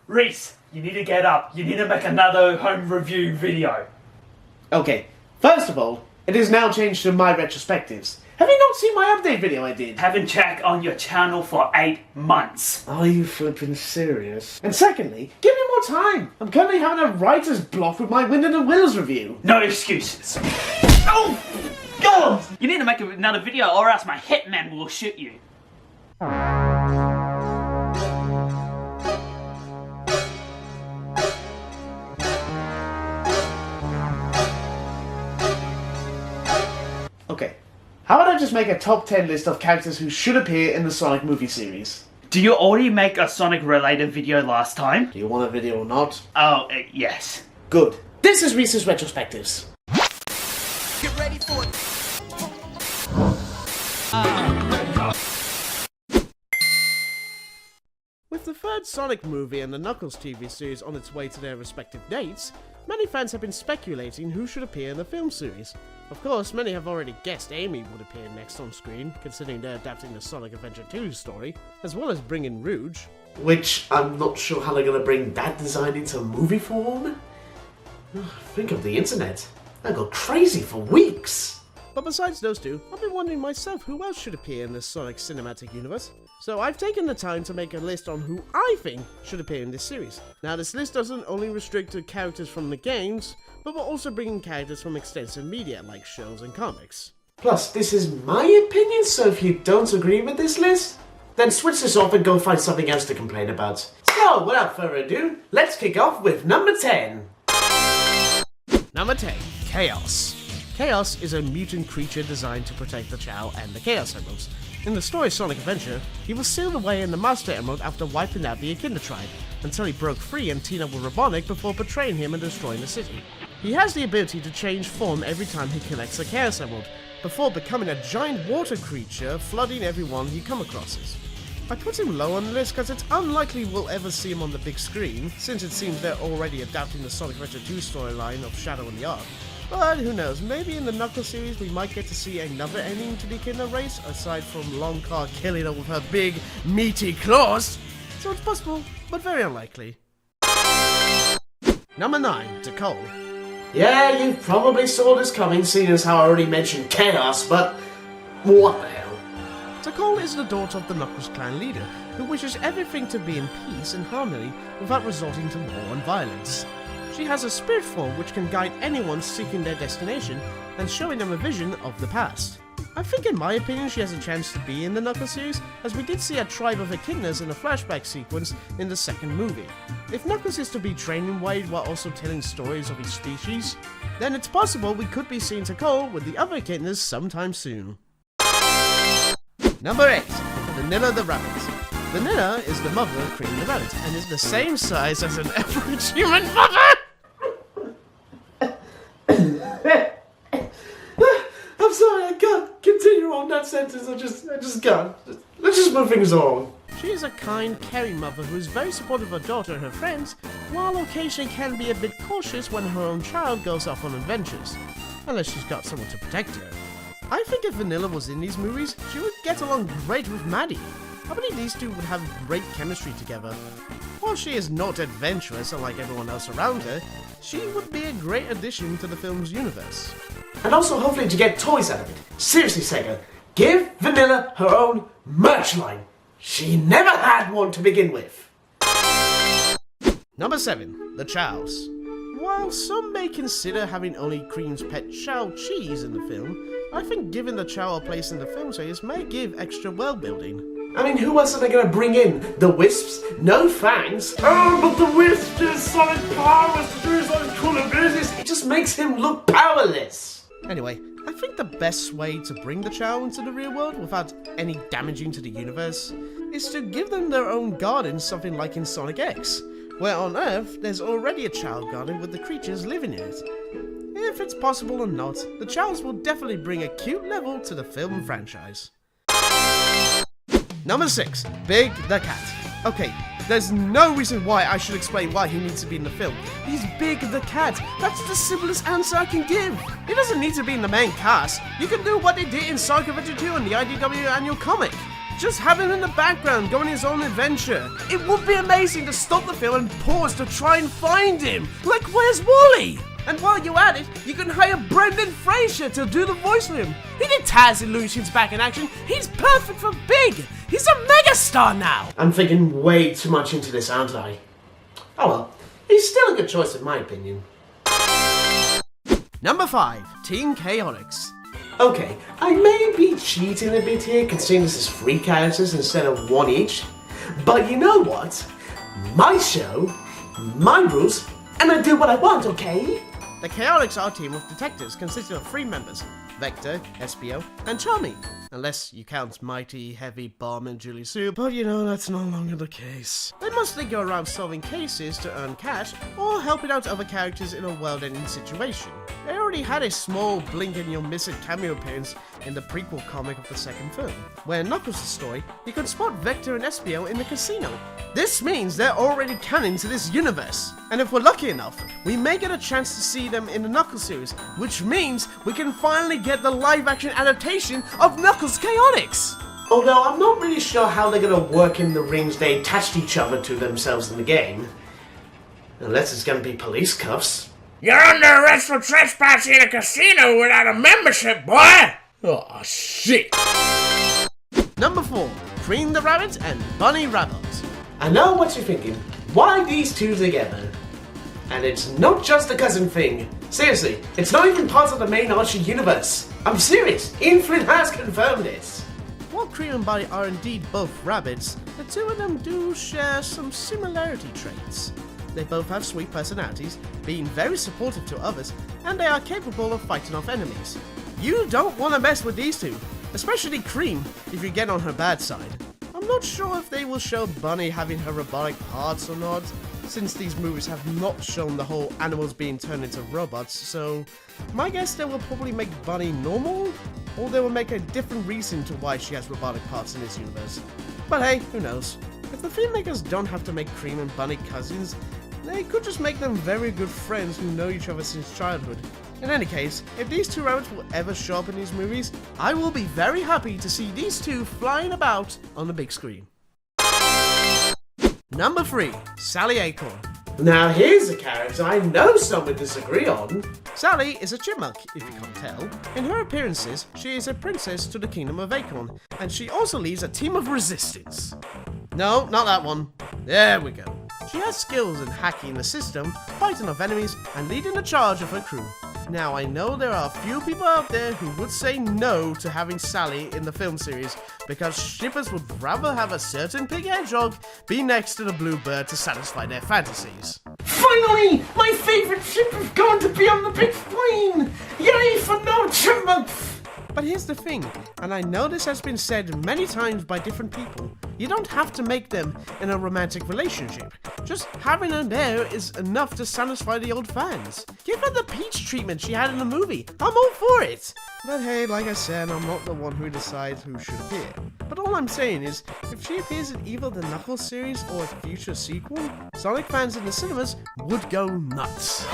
Rhys, you need to get up. You need to make another home review video. Okay, first of all, it is now changed to my retrospectives. Have you not seen my update video I did? Haven't checked on your channel for 8 months. Are you flipping serious? And secondly, give me more time. I'm currently having a writer's block with my Winded and Wills review. No excuses. Oh, God! You need to make another video or else my hitman will shoot you. Okay, how about I just make a top 10 list of characters who should appear in the Sonic movie series? Do you already make a Sonic related video last time? Do you want a video or not? Oh, yes. Good. This is Rhys Retrospectives. Get ready for it. With the third Sonic movie and the Knuckles TV series on its way to their respective dates, many fans have been speculating who should appear in the film series. Of course, many have already guessed Amy would appear next on screen, considering they're adapting the Sonic Adventure 2 story, as well as bringing Rouge. Which, I'm not sure how they're gonna bring that design into movie form. Think of the internet. That got crazy for weeks. But besides those two, I've been wondering myself who else should appear in the Sonic cinematic universe. So I've taken the time to make a list on who I think should appear in this series. Now this list doesn't only restrict to characters from the games, but we're also bringing characters from extensive media like shows and comics. Plus, this is my opinion, so if you don't agree with this list, then switch this off and go find something else to complain about. So, without further ado, let's kick off with number 10. Number 10. Chaos. Chaos is a mutant creature designed to protect the Chao and the Chaos Emeralds. In the story Sonic Adventure, he was sealed away in the Master Emerald after wiping out the Echidna tribe, until he broke free and teamed up with Robotnik before betraying him and destroying the city. He has the ability to change form every time he collects a Chaos Emerald, before becoming a giant water creature flooding everyone he comes across. I put him low on the list because it's unlikely we'll ever see him on the big screen, since it seems they're already adapting the Sonic Adventure 2 storyline of Shadow and the Ark. But who knows, maybe in the Knuckles series we might get to see another ending to the Echidna race, aside from Longcar killing her with her big, meaty claws. So it's possible, but very unlikely. Number 9, Nicole. Yeah, you probably saw this coming, seeing as how I already mentioned Chaos, but what the hell? Nicole is the daughter of the Knuckles clan leader, who wishes everything to be in peace and harmony without resorting to war and violence. She has a spirit form which can guide anyone seeking their destination and showing them a vision of the past. I think in my opinion she has a chance to be in the Knuckles series, as we did see a tribe of echidnas in a flashback sequence in the second movie. If Knuckles is to be training Wade while also telling stories of his species, then it's possible we could be seeing Nicole with the other echidnas sometime soon. Number 8. Vanilla the Rabbit. Vanilla is the mother of Cream the Rabbit, and is the same size as an average human mother! I'm sorry, I can't continue on that sentence, I just can't. Let's just move things on. She is a kind, caring mother who is very supportive of her daughter and her friends, while occasionally can be a bit cautious when her own child goes off on adventures, unless she's got someone to protect her. I think if Vanilla was in these movies, she would get along great with Maddie. I believe these two would have great chemistry together. While she is not adventurous unlike everyone else around her, she would be a great addition to the film's universe. And also hopefully to get toys out of it. Seriously, SEGA, give Vanilla her own merch line. She never had one to begin with. Number 7. The Chows. While some may consider having only Cream's pet Chow cheese in the film, I think giving the Chow a place in the film series may give extra world building. I mean, who else are they going to bring in? The Wisps? No Fangs? Oh, but the Wisp is Sonic powers to do his own cool abilities. It just makes him look powerless. Anyway, I think the best way to bring the Chow into the real world without any damaging to the universe is to give them their own garden, something like in Sonic X, where on Earth there's already a Chow garden with the creatures living in it. If it's possible or not, the Chows will definitely bring a cute level to the film franchise. Number 6. Big the Cat. Okay, there's no reason why I should explain why he needs to be in the film. He's Big the Cat. That's the simplest answer I can give. He doesn't need to be in the main cast. You can do what they did in Sonic Adventure 2 and the IDW annual comic. Just have him in the background, going his own adventure. It would be amazing to stop the film and pause to try and find him. Like, where's Wally? And while you're at it, you can hire Brendan Fraser to do the voice for him. He did Taz Illusions back in action. He's perfect for Big. He's a megastar now. I'm thinking way too much into this, aren't I? Oh well, he's still a good choice in my opinion. Number 5, Team Chaotix. Okay, I may be cheating a bit here, considering this is 3 characters instead of 1 each. But you know what? My show, my rules, and I do what I want, okay? The Chaotix are a team of detectives consisting of 3 members, Vector, SBO, and Charmy. Unless you count Mighty, Heavy, Bomb, and Julie Sue, but you know that's no longer the case. They mostly go around solving cases to earn cash, or helping out other characters in a world-ending situation. They already had a small blink-and-you'll-miss-it cameo appearance in the prequel comic of the second film. Where Knuckles' story, you can spot Vector and SBO in the casino. This means they're already canon to this universe. And if we're lucky enough, we may get a chance to see them in the Knuckles series, which means we can finally get the live-action adaptation of Knuckles Chaotix! Although I'm not really sure how they're gonna work in the rings they attached each other to themselves in the game. Unless it's gonna be police cuffs. You're under arrest for trespassing in a casino without a membership, boy! Oh, shit. Number 4, Cream the Rabbit and Bunny Rabbit. I know what you're thinking. Why these 2 together? And it's not just a cousin thing. Seriously, it's not even part of the main Archie universe. I'm serious. Ian Flynn has confirmed this. While Cream and Bunny are indeed both rabbits, the 2 of them do share some similarity traits. They both have sweet personalities, being very supportive to others, and they are capable of fighting off enemies. You don't want to mess with these 2, especially Cream if you get on her bad side. I'm not sure if they will show Bunny having her robotic parts or not, since these movies have not shown the whole animals being turned into robots, so my guess they will probably make Bunny normal, or they will make a different reason to why she has robotic parts in this universe. But hey, who knows? If the filmmakers don't have to make Cream and Bunny cousins, they could just make them very good friends who know each other since childhood. In any case, if these 2 rabbits will ever show up in these movies, I will be very happy to see these 2 flying about on the big screen. Number 3, Sally Acorn. Now here's a character I know some would disagree on. Sally is a chipmunk, if you can't tell. In her appearances, she is a princess to the Kingdom of Acorn, and she also leads a team of resistance. No, not that one. There we go. She has skills in hacking the system, fighting off enemies, and leading the charge of her crew. Now, I know there are a few people out there who would say no to having Sally in the film series because shippers would rather have a certain pig hedgehog be next to the blue bird to satisfy their fantasies. Finally! My favourite ship is going to be on the big screen! Yay for no chipmunks! But here's the thing, and I know this has been said many times by different people. You don't have to make them in a romantic relationship. Just having her there is enough to satisfy the old fans. Give her the peach treatment she had in the movie. I'm all for it. But hey, like I said, I'm not the one who decides who should appear. But all I'm saying is, if she appears in either the Knuckles series or a future sequel, Sonic fans in the cinemas would go nuts.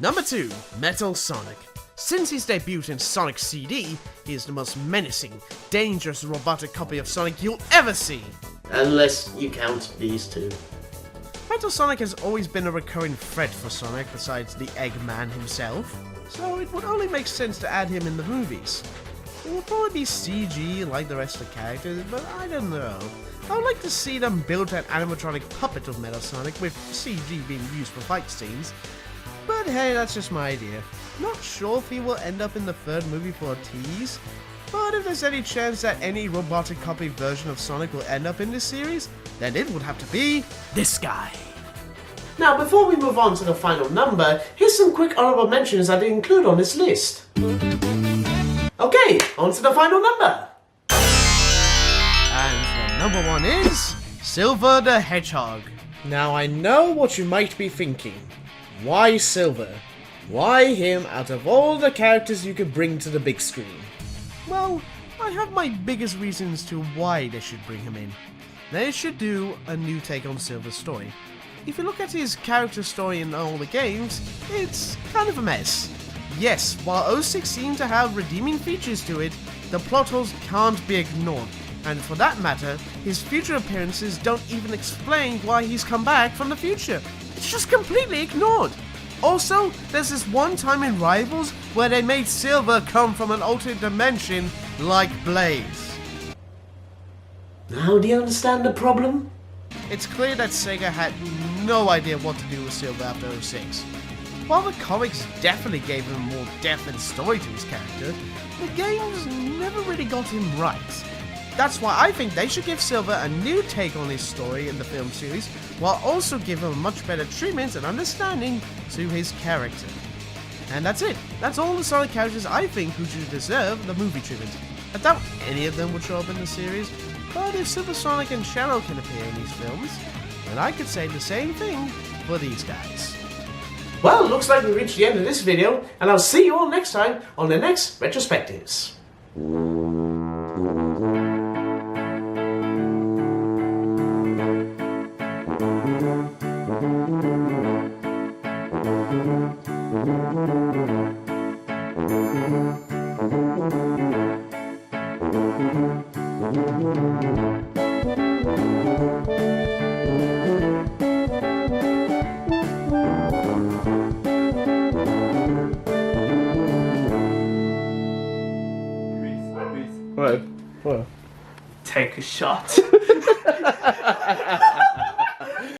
Number 2, Metal Sonic. Since his debut in Sonic CD, he is the most menacing, dangerous robotic copy of Sonic you'll ever see. Unless you count these 2. Metal Sonic has always been a recurring threat for Sonic besides the Eggman himself, so it would only make sense to add him in the movies. It will probably be CG like the rest of the characters, but I don't know. I would like to see them build an animatronic puppet of Metal Sonic with CG being used for fight scenes. But hey, that's just my idea. Not sure if he will end up in the 3rd movie for a tease, but if there's any chance that any robotic copy version of Sonic will end up in this series, then it would have to be this guy. Now, before we move on to the final number, here's some quick honorable mentions I didn't include on this list. Okay, on to the final number. And the number 1 is Silver the Hedgehog. Now I know what you might be thinking. Why Silver? Why him out of all the characters you could bring to the big screen? Well, I have my biggest reasons to why they should bring him in. They should do a new take on Silver's story. If you look at his character story in all the games, it's kind of a mess. Yes, while 06 seemed to have redeeming features to it, the plot holes can't be ignored. And for that matter, his future appearances don't even explain why he's come back from the future. It's just completely ignored. Also, there's this one time in Rivals where they made Silver come from an alternate dimension like Blaze. Now do you understand the problem? It's clear that SEGA had no idea what to do with Silver after 06. While the comics definitely gave him more depth and story to his character, the games never really got him right. That's why I think they should give Silver a new take on his story in the film series, while also give him a much better treatment and understanding to his character. And that's it. That's all the Sonic characters I think who should deserve the movie treatment. I doubt any of them would show up in the series, but if Super Sonic and Shadow can appear in these films, then I could say the same thing for these guys. Well, looks like we reached the end of this video, and I'll see you all next time on the next Retrospectives. Take a shot.